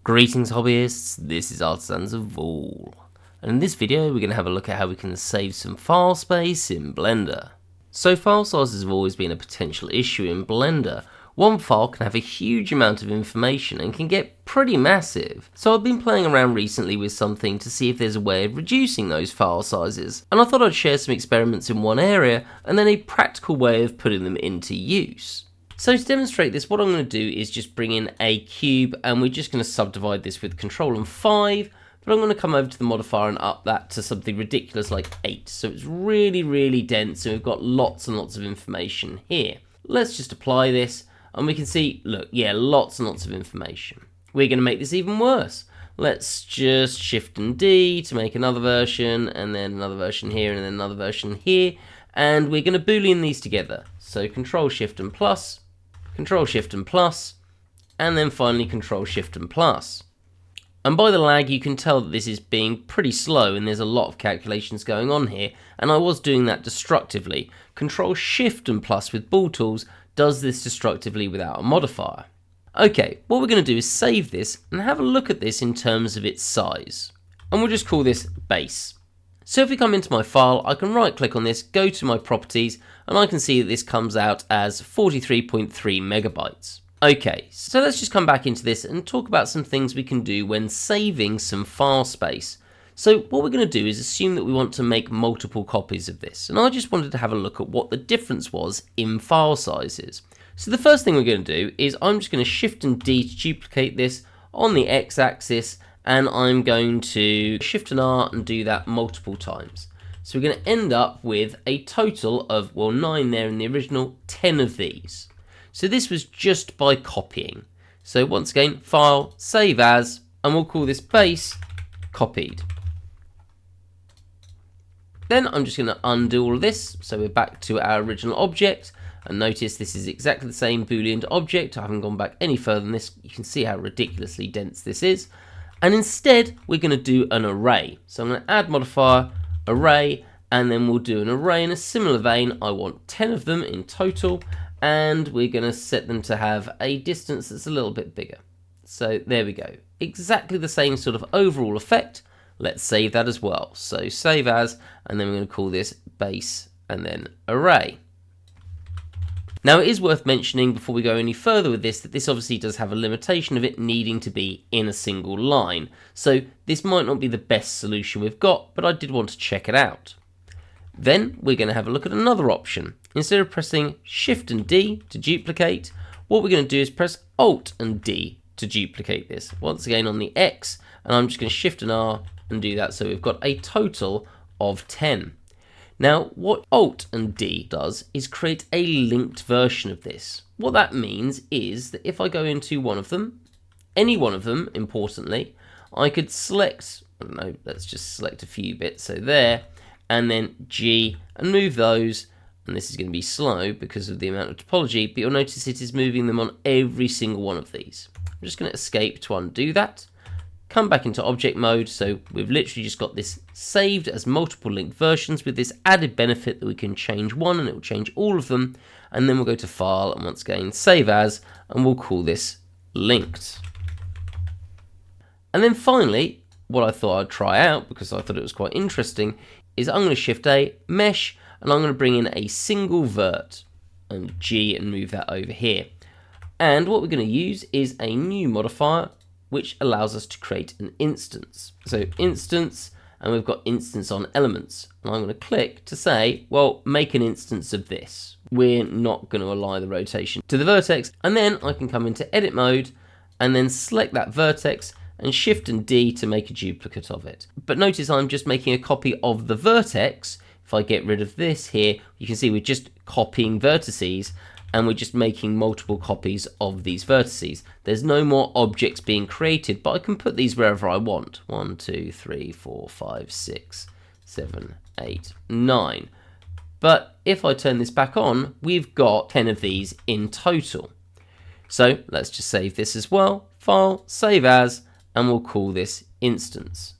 Greetings hobbyists, this is Artisans of All, and in this video we're going to have a look at how we can save some file space in Blender. So file sizes have always been a potential issue in Blender. One file can have a huge amount of information and can get pretty massive. So I've been playing around recently with something to see if there's a way of reducing those file sizes, and I thought I'd share some experiments in one area and then a practical way of putting them into use. So to demonstrate this, what I'm going to do is just bring in a cube, and we're just going to subdivide this with Control and 5, but I'm going to come over to the modifier and up that to something ridiculous like 8. So it's really dense, and we've got lots and lots of information here. Let's just apply this, and we can see, look, yeah, lots and lots of information. We're going to make this even worse. Let's just Shift and D to make another version, and then another version here, and then another version here, and we're going to Boolean these together. So Control Shift and plus, Control Shift and plus, and then finally Control Shift and plus. And by the lag you can tell that this is being pretty slow and there's a lot of calculations going on here, and I was doing that destructively. Control Shift and plus with ball tools does this destructively without a modifier. Okay, what we're going to do is save this and have a look at this in terms of its size. And we'll just call this base. So if we come into my file, I can right click on this, go to my properties, and I can see that this comes out as 43.3 megabytes. Okay, so let's just come back into this and talk about some things we can do when saving some file space. So what we're going to do is assume that we want to make multiple copies of this, and I just wanted to have a look at what the difference was in file sizes. So the first thing we're going to do is I'm just going to Shift and D to duplicate this on the x-axis, and I'm going to Shift and R and do that multiple times. So we're going to end up with a total of, well, 9 there in the original, 10 of these. So this was just by copying. So once again, File, Save As, and we'll call this base copied. Then I'm just going to undo all of this, so we're back to our original object, and notice this is exactly the same Boolean object. I haven't gone back any further than this. You can see how ridiculously dense this is. And instead, we're going to do an array. So I'm going to add modifier, array, and then we'll do an array in a similar vein. I want 10 of them in total, and we're going to set them to have a distance that's a little bit bigger. So there we go. Exactly the same sort of overall effect. Let's save that as well. So save as, and then we're going to call this base and then array. Now it is worth mentioning before we go any further with this that this obviously does have a limitation of it needing to be in a single line. So this might not be the best solution we've got, but I did want to check it out. Then we're going to have a look at another option. Instead of pressing Shift and D to duplicate, what we're going to do is press Alt and D to duplicate this. Once again on the X, and I'm just going to Shift and R and do that, so we've got a total of 10. Now, what Alt and D does is create a linked version of this. What that means is that if I go into one of them, any one of them, importantly, I could select, I don't know, let's just select a few bits, so there, and then G, and move those, and this is going to be slow because of the amount of topology, but you'll notice it is moving them on every single one of these. I'm just going to escape to undo that. Come back into object mode, so we've literally just got this saved as multiple linked versions with this added benefit that we can change one and it will change all of them, and then we'll go to file and once again save as, and we'll call this linked. And then finally, what I thought I'd try out because I thought it was quite interesting is I'm going to Shift A, mesh, and I'm going to bring in a single vert and G and move that over here. And what we're going to use is a new modifier which allows us to create an instance. So instance, and we've got instance on elements. And I'm going to click to say, well, make an instance of this. We're not going to align the rotation to the vertex. And then I can come into edit mode and then select that vertex and Shift and D to make a duplicate of it. But notice I'm just making a copy of the vertex. If I get rid of this here, you can see we're just copying vertices, and we're just making multiple copies of these vertices. There's no more objects being created, but I can put these wherever I want. 1, 2, 3, 4, 5, 6, 7, 8, 9. But if I turn this back on, we've got 10 of these in total. So let's just save this as well. File, save as, and we'll call this instance.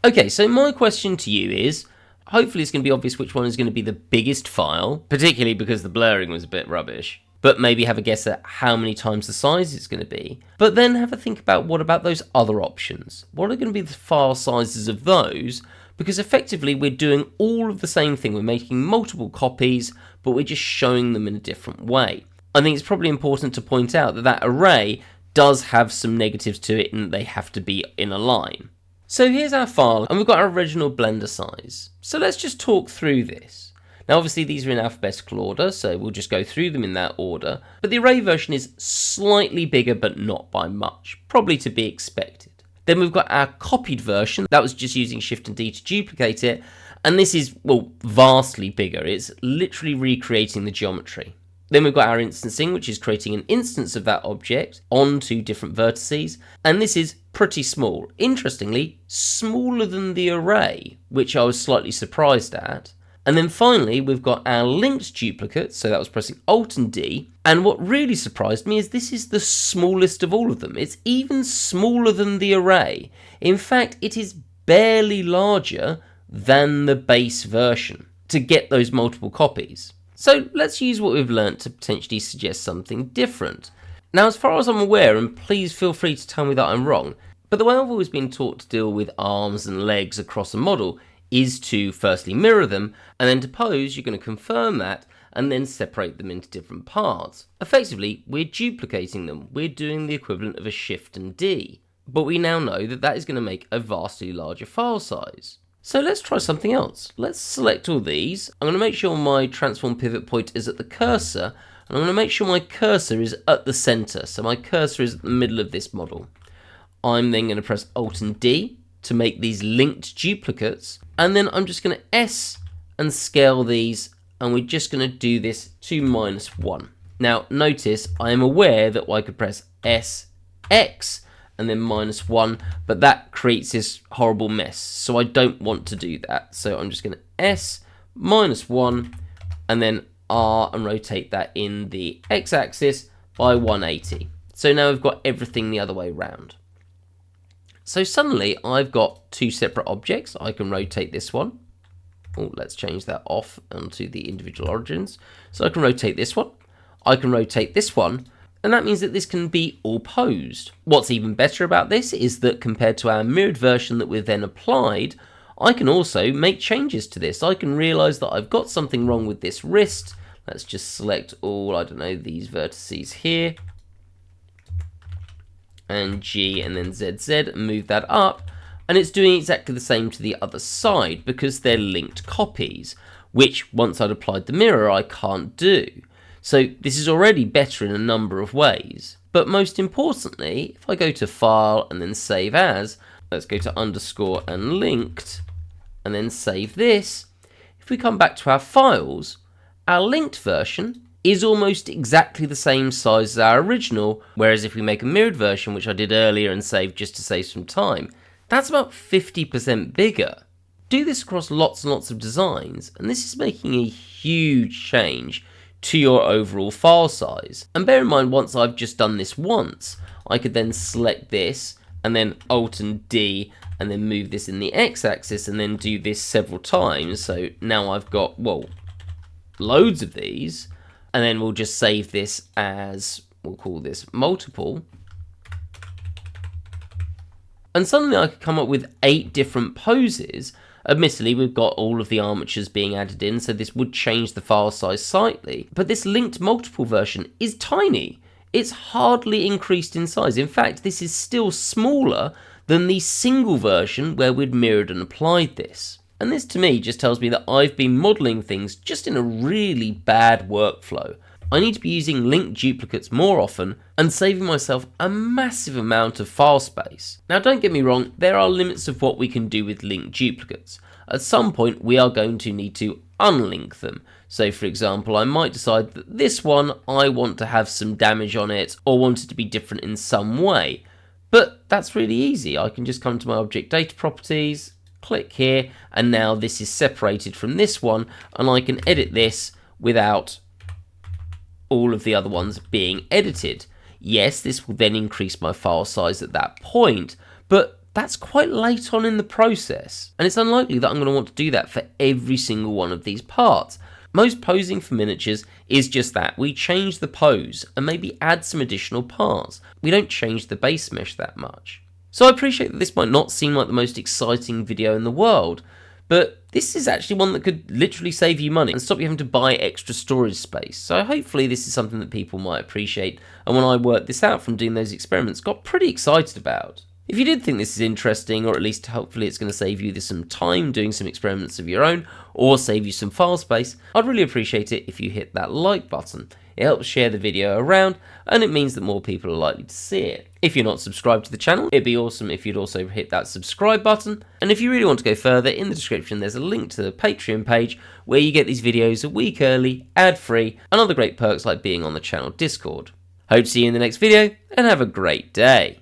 Okay, so my question to you is, hopefully it's going to be obvious which one is going to be the biggest file, particularly because the blurring was a bit rubbish. but maybe have a guess at how many times the size it's going to be. But then have a think about what about those other options? What are going to be the file sizes of those? Because effectively we're doing all of the same thing. We're making multiple copies, but we're just showing them in a different way. I think it's probably important to point out that that array does have some negatives to it and they have to be in a line. So here's our file, and we've got our original Blender size. So let's just talk through this. Now obviously these are in alphabetical order, so we'll just go through them in that order. But the array version is slightly bigger, but not by much, probably to be expected. Then we've got our copied version, that was just using Shift and D to duplicate it, and this is, well, vastly bigger. It's literally recreating the geometry. Then we've got our instancing, which is creating an instance of that object onto different vertices, and this is pretty small. Interestingly, smaller than the array, which I was slightly surprised at. And then finally, we've got our linked duplicate, so that was pressing Alt and D, and what really surprised me is this is the smallest of all of them. It's even smaller than the array. In fact, it is barely larger than the base version to get those multiple copies. So let's use what we've learnt to potentially suggest something different. Now, as far as I'm aware, and please feel free to tell me that I'm wrong, but the way I've always been taught to deal with arms and legs across a model is to firstly mirror them, and then to pose, you're going to confirm that, and then separate them into different parts. Effectively, we're duplicating them. We're doing the equivalent of a Shift and D. But we now know that that is going to make a vastly larger file size. So let's try something else. Let's select all these. I'm going to make sure my transform pivot point is at the cursor, and I'm going to make sure my cursor is at the center. So my cursor is at the middle of this model. I'm then going to press Alt and D to make these linked duplicates, and then I'm just going to S and scale these, and we're just going to do this to -1. Now notice I am aware that I could press SX and then -1, but that creates this horrible mess, so I don't want to do that. So I'm just going to S -1 and then R and rotate that in the x-axis by 180. So now we've got everything the other way around. So suddenly I've got two separate objects. I can rotate this one. Oh, let's change that off onto the individual origins. So I can rotate this one. I can rotate this one. And that means that this can be all posed. What's even better about this is that compared to our mirrored version that we've then applied, I can also make changes to this. I can realize that I've got something wrong with this wrist. Let's just select all, I don't know, these vertices here. And G and then ZZ and move that up. And it's doing exactly the same to the other side because they're linked copies, which once I'd applied the mirror, I can't do. So this is already better in a number of ways. But most importantly, if I go to File and then Save As, let's go to underscore and linked, and then save this. If we come back to our files, our linked version is almost exactly the same size as our original, whereas if we make a mirrored version, which I did earlier and saved just to save some time, that's about 50% bigger. Do this across lots and lots of designs, and this is making a huge change to your overall file size. And bear in mind, once I've just done this once, I could then select this and then Alt and D and then move this in the x-axis and then do this several times. So now I've got, well, loads of these, and then we'll just save this as, we'll call this multiple. And suddenly I could come up with 8 different poses. Admittedly, we've got all of the armatures being added in, so this would change the file size slightly. But this linked multiple version is tiny. It's hardly increased in size. In fact, this is still smaller than the single version where we'd mirrored and applied this. And this to me just tells me that I've been modeling things just in a really bad workflow. I need to be using linked duplicates more often and saving myself a massive amount of file space. Now don't get me wrong, there are limits of what we can do with linked duplicates. At some point we are going to need to unlink them. So for example, I might decide that this one I want to have some damage on it or want it to be different in some way. But that's really easy. I can just come to my object data properties, click here, and now this is separated from this one, and I can edit this without all of the other ones being edited. Yes, this will then increase my file size at that point, but that's quite late on in the process, and it's unlikely that I'm going to want to do that for every single one of these parts. Most posing for miniatures is just that. We change the pose and maybe add some additional parts. We don't change the base mesh that much. So I appreciate that this might not seem like the most exciting video in the world, but this is actually one that could literally save you money and stop you having to buy extra storage space. So hopefully this is something that people might appreciate, and when I worked this out from doing those experiments, got pretty excited about. If you did think this is interesting, or at least hopefully it's going to save you some time doing some experiments of your own, or save you some file space, I'd really appreciate it if you hit that like button. It helps share the video around, and it means that more people are likely to see it. If you're not subscribed to the channel, it'd be awesome if you'd also hit that subscribe button. And if you really want to go further, in the description there's a link to the Patreon page where you get these videos a week early, ad-free, and other great perks like being on the channel Discord. Hope to see you in the next video, and have a great day.